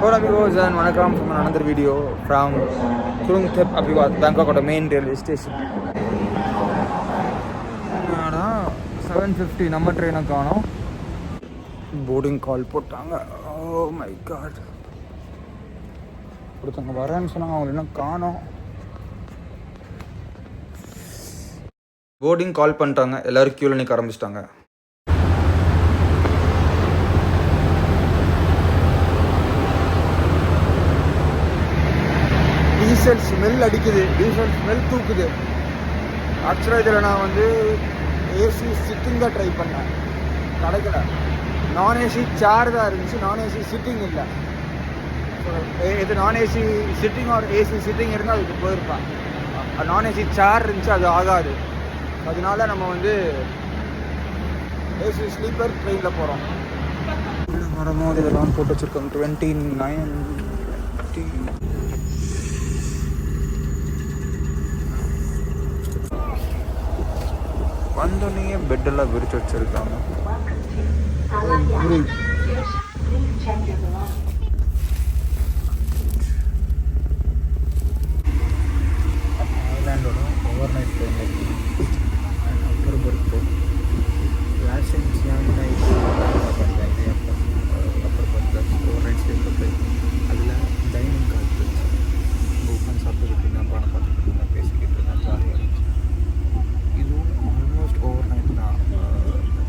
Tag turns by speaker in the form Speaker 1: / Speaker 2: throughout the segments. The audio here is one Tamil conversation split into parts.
Speaker 1: Hola amigos and welcome from another video from Kurung Thep Abhiwat, Bangkok main railway station. 7:50 நம்ம ட்ரெயினை காணோம். போர்டிங் கால் போட்டாங்க. ஓ மை காட், ஒருத்தவங்க வரேன்னு சொன்னாங்க, அவங்க இன்னும் காணோம். போர்டிங் கால் பண்ணிட்டாங்க, எல்லோரும் க்யூவில் நிற்க ஆரம்பிச்சிட்டாங்க. டீசல் ஸ்மெல் அடிக்குது, டீசல் ஸ்மெல் தூக்குது. ஆக்சுவலாக இதில் நான் வந்து ஏசி சிட்டிங் தான் ட்ரை பண்ணேன், கிடைக்கல. நான் ஏசி சேர் தான் இருந்துச்சு, நான் ஏசி சிட்டிங் இல்லை. இது நான் AC sitting or AC sitting இருந்தால் அதுக்கு போயிருப்பேன். நான் ஏசி சேர் இருந்துச்சு, அது ஆகாது. அதனால நம்ம வந்து ஏசி ஸ்லீப்பர் ட்ரெயினில் போகிறோம். வரும்போது இதெல்லாம் போட்டு வச்சுருக்கோம். 29 வந்தோடனே பெட்டெல்லாம் விரிச்சு வச்சுருக்காங்க. ஐலாண்டோட ஓவர் நைட் ட்ரெயின் அப்பர் பர்த்து லாசன்ஸ் நைட் அப்பர் பர்த்து ஓவர் நைட் ஸ்லீப்பர் ட்ரெயின். அதில் டைனிங் கார்டு உட்காந்து சாப்பிட்டுக்கிட்டு இருந்தேன், படம் பார்த்துக்கிட்டு இருந்தேன், பேசிக்கிட்டு இருந்தேன், ஜாலியாக இருந்துச்சு. இதுவும் ஆல்மோஸ்ட் ஓவர் நைட் தான்.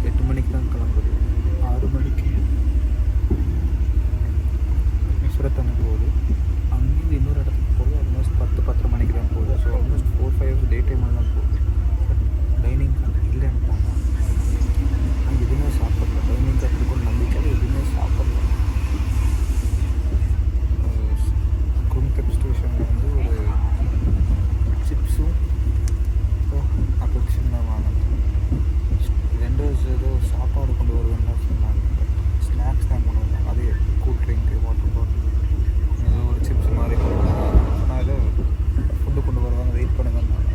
Speaker 1: 8 மணிக்கு தான் கிளம்புது. 6 மணிக்கு சுரத்தனை போகுது. அங்கேருந்து இன்னொரு இடத்துக்கு போகுது. ஆல்மோஸ்ட் 10-10:30 மணிக்கு தான் போகுது. ஸோ ஆல்மோஸ்ட் 4-5 ஹவர்ஸ் டே டைமில் தான் போகுது. டைனிங் கார்டு இல்லைன்ட்டாங்க. நான் எதுவுமே சாப்பிடல. டைனிங் கார்டு கூட நம்பிக்கையில் எதுவுமே சாப்பிடல. குருங் தெப் ஸ்டேஷனில் வந்து ஒரு சிப்ஸும் அப்ளிகேஷன் தான் வாங்கினேன். 2 ஏதோ சாப்பாடு கொண்டு வருவேன்னு தான் சொன்னாங்க. ஸ்நாக்ஸ் தான் கொண்டு வந்தாங்க. அதே கூல் ட்ரிங்க்கு, வாட்டர் பாட்டில், ஏதோ ஒரு சிப்ஸ் மாதிரி கொண்டு வருவாங்க. ஆனால் ஏதோ ஃபுட்டு கொண்டு வருவாங்க, வெயிட் பண்ணுங்கன்னாங்க.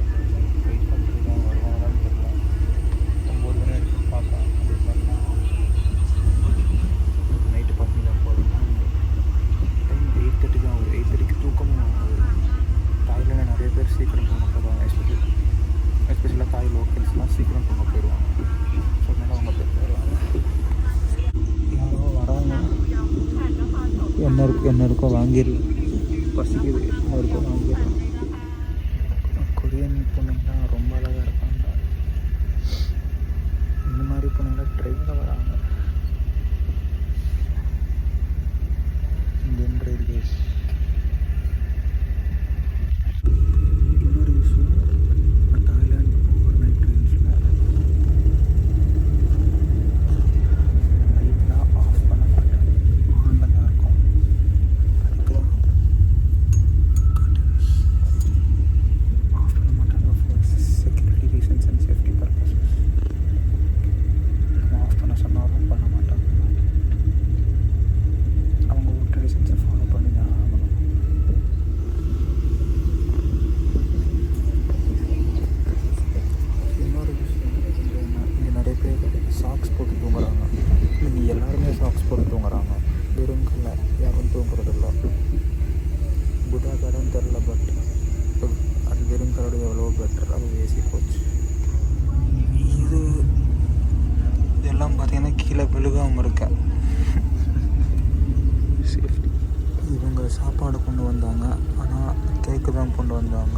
Speaker 1: வெயிட் பண்ணிட்டு தான் வருவாங்கன்னு தெரியல. 9 மணி வரைக்கும் பார்க்கலாம். நைட்டு 10 மணி தான் போகுது. டைம் 8:30 தான் ஆகுது. 8:30க்கு தூக்கமும் ஆகுது. தாய்லாண்டில் நிறைய பேர் சீக்கிரம் தூங்க போடுவாங்க. எஸ்பெஷலாக தாய் லோக்கல்ஸ்லாம் சீக்கிரம் தூங்க போயிடுவாங்க. ஸோ அதனால் அவங்க போய் போயிடுவாங்க. யாரோ வரவங்க என்ன இருக்கோ வாங்கிடலாம். பசிக்குது, என்ன இருக்கோ வாங்கிடலாம். கொரியன் பொண்ணுங்கலாம் ரொம்ப அழகாக இருக்காங்க. இந்த மாதிரி பொண்ணுங்களாம் ட்ரெயினில் வராங்க. Indian railways. இன்னொரு விஷயம், தாய்லாந்து ஓவர் நைட் ட்ரெயின்ஸில் லைட்லாம் ஆஃப் பண்ண மாட்டாங்க, ஆனில் தான் இருக்கும். அதுக்கெல்லாம் ஆஃப் பண்ண மாட்டாங்க for security reasons and safety purposes. நம்ம ஆஃப் பண்ண சொன்னாலும் பண்ண மாட்டாங்க. அவங்க ஒரு ட்ரெடிஷன்ஸை ஃபாலோ பண்ணி தான் ஆகணும். இன்னொரு விஷயம், இங்கே நிறைய பேர் சாக்ஸ் போட்டு தூங்குறாங்க. இங்கே எல்லாருமே சாக்ஸ் போட்டு தூங்குறாங்க. வெறுங்கல்ல யாரும் தூங்குறதில்ல. குடாக்காரன்னு தெரில, பட் அது வெறுங்கலோட எவ்வளோ பெட்டர். அது ஏசி கோச். இது இதெல்லாம் பார்த்தீங்கன்னா கீழே விழுகாமல் இருக்கேன். சேஃப்டி. இவங்க சாப்பாடு கொண்டு வந்தாங்க, ஆனால் கேக்கு தான் கொண்டு வந்தாங்க.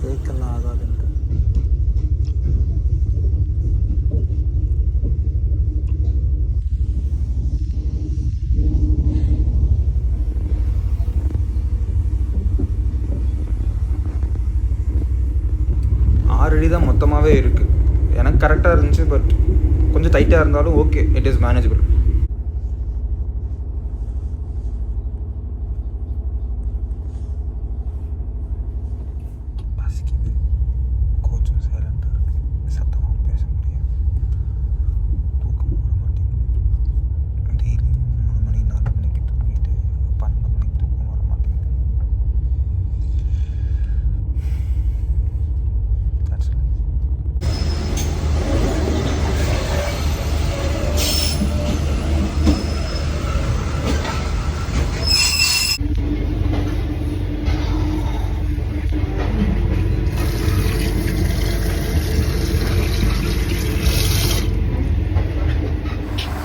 Speaker 1: கேக்கெல்லாம் ஆகாதுன்ட்டு. ஆல்ரெடி தான் மொத்தமாகவே இருக்குது. எனக்கு கரெக்டாக இருந்துச்சு, பட் கொஞ்சம் டைட்டாக இருந்தாலும் okay, it is manageable.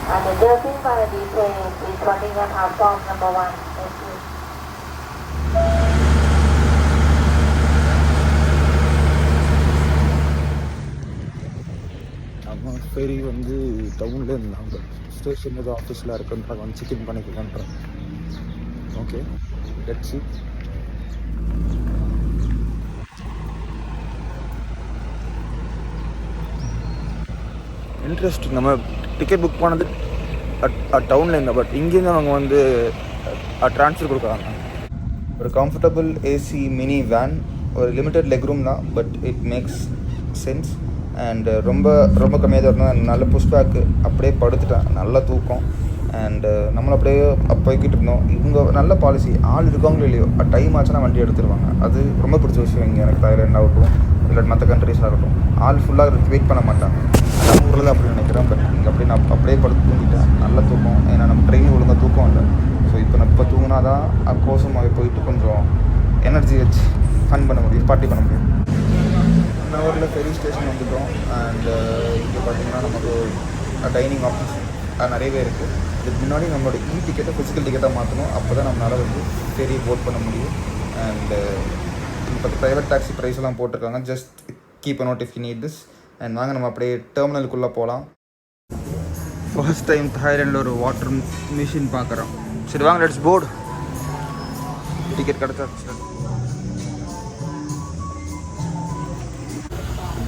Speaker 2: And the Delphine via details is running on platform number 1. Thank you.
Speaker 1: நம்ம ஃபெரி வந்து டவுன்ல இருந்தாங்க ஸ்டேஷன் ஏதோ ஆஃபீஸில் இருக்குன்றாங்க வந்து செக்இன் பண்ணிக்கலான்றாங்க. Okay let's see. இன்ட்ரெஸ்ட் நம்ம டிக்கெட் புக் பண்ணது டவுனில் இருந்தால் பட் இங்கேருந்து அவங்க வந்து ட்ரான்ஸ்ஃபர் கொடுக்குறாங்க. ஒரு கம்ஃபர்டபுள் ஏசி மினி வேன், ஒரு லிமிட்டட் லெக் ரூம் தான், but it makes sense. And ரொம்ப ரொம்ப கம்மியாக தான் இருந்தோம். நல்ல புஷ் பேக்கு, அப்படியே படுத்துட்டேன், நல்ல தூக்கம். அண்டு நம்மளும் அப்படியே போய்கிட்டு இருந்தோம். இவங்க நல்ல பாலிசி, ஆள் இருக்காங்களோ இல்லையோ டைம் ஆச்சுன்னா வண்டி எடுத்துருவாங்க. அது ரொம்ப பிடிச்ச விஷயம் இங்கே எனக்கு. தாய்லாண்ட் ஆகட்டும் இல்லை மற்ற கண்ட்ரிஸாக இருக்கட்டும், ஆள் ஃபுல்லாக வெயிட் பண்ண மாட்டாங்க. நம்ம ஊரில் தான் அப்படி நினைக்கிறேன். பட் இங்கே அப்படியே நான் அப்படியே படுத்து தூங்கிட்டேன், நல்ல தூக்கம். ஏன்னா நம்ம ட்ரெயின் ஒழுங்காக தூக்கம் இல்லை. ஸோ இப்போ தூங்கினா தான் கோசமாக போயிட்டு கொஞ்சம் எனர்ஜி வச்சு ஃபன் பண்ண முடியும், பார்ட்டி பண்ண முடியும். 1 ஹவரில் ஃபெரி ஸ்டேஷன் வந்துட்டோம். அண்டு இங்கே பார்த்திங்கன்னா நமக்கு டைனிங் ஆப்ஷன்ஸ் நிறையவே இருக்குது. இதுக்கு முன்னாடி நம்மளோட டிக்கெட்டை ஃபிசிக்கல் டிக்கெட்டாக மாற்றணும். அப்போ தான் நம்மளால் வந்து ஃபெரி போட் பண்ண முடியும். அண்டு இப்போ ப்ரைவேட் டாக்ஸி ப்ரைஸ்லாம் போட்டிருக்காங்க. Just keep a note if you need this. And வாங்க நம்ம அப்படியே டெர்மினலுக்குள்ளே போகலாம். ஃபர்ஸ்ட் டைம் தாய்லாண்டில் ஒரு வாட்டர் மிஷின் பார்க்குறோம். சரி வாங்க, லெட்ஸ் போர்டு. டிக்கெட் கிடச்சாச்சு.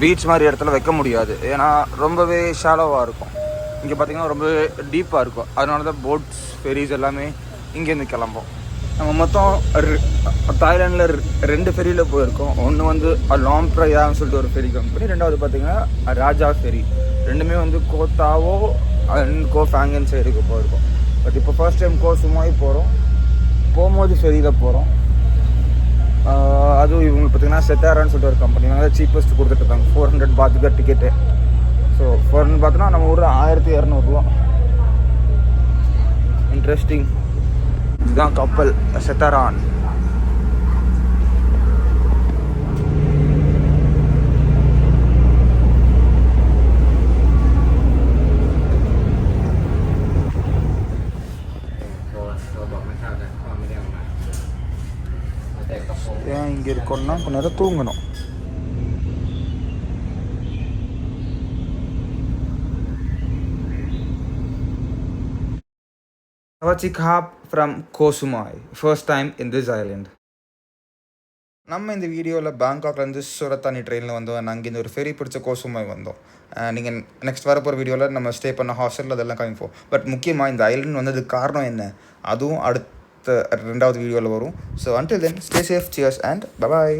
Speaker 1: பீச் மாதிரி இடத்துல வைக்க முடியாது, ஏன்னா ரொம்பவே ஷாலோவாக இருக்கும். இங்கே பார்த்திங்கன்னா ரொம்பவே டீப்பாக இருக்கும். அதனால தான் போட்ஸ் ஃபெரிஸ் எல்லாமே இங்கேருந்து கிளம்போம். நம்ம மொத்தம் தாய்லாண்டில் 2 ஃபெரியில் போயிருக்கோம். ஒன்று வந்து லாம்ப்ரையான்னு சொல்லிட்டு ஒரு ஃபெரி கம்பெனி, 2வது பார்த்திங்கன்னா ராஜா ஃபெரி. ரெண்டுமே வந்து கோத்தாவோ அண்ட் கோ ஃபேங்கன் சைடுக்கு போயிருக்கோம். பட் இப்போ ஃபர்ஸ்ட் டைம் கோ சுமாய் போகிறோம். போகும்போது ஃபெரியில் போகிறோம். அதுவும் இவங்க பார்த்திங்கன்னா செத்தாரான்னு சொல்லிட்டு ஒரு கம்பெனி வந்து சீப்பஸ்ட் கொடுத்துட்ருக்காங்க. 400 பாத்துக்கு டிக்கெட்டு. ஸோ 400 பார்த்தோன்னா நம்ம ஊரில் 1200 ரூபா. இன்ட்ரெஸ்டிங். இதுதான் கப்பல் செத்தாரான். ஏன் இங்கே இருக்கோம்னா கொஞ்ச நேரம் தூங்கணும். Savachikap from Koh Samui, first time in this island. நம்ம இந்த வீடியோவில் பேங்காக்லேருந்து சுரத்தானி ட்ரெயினில் வந்தோம். நாங்கள் இங்கே ஒரு ஃபெரி பிடிச்ச கோh Samui வந்தோம். நீங்கள் நெக்ஸ்ட் வரப்போகிற வீடியோவில் நம்ம ஸ்டே பண்ண ஹாஸ்டலில் அதெல்லாம் காமிப்போம். பட் முக்கியமாக இந்த ஐலண்ட் வந்ததுக்கு காரணம் என்ன, அதுவும் அடுத்த 2வது வீடியோவில் வரும். So until then, stay safe, cheers and bye bye.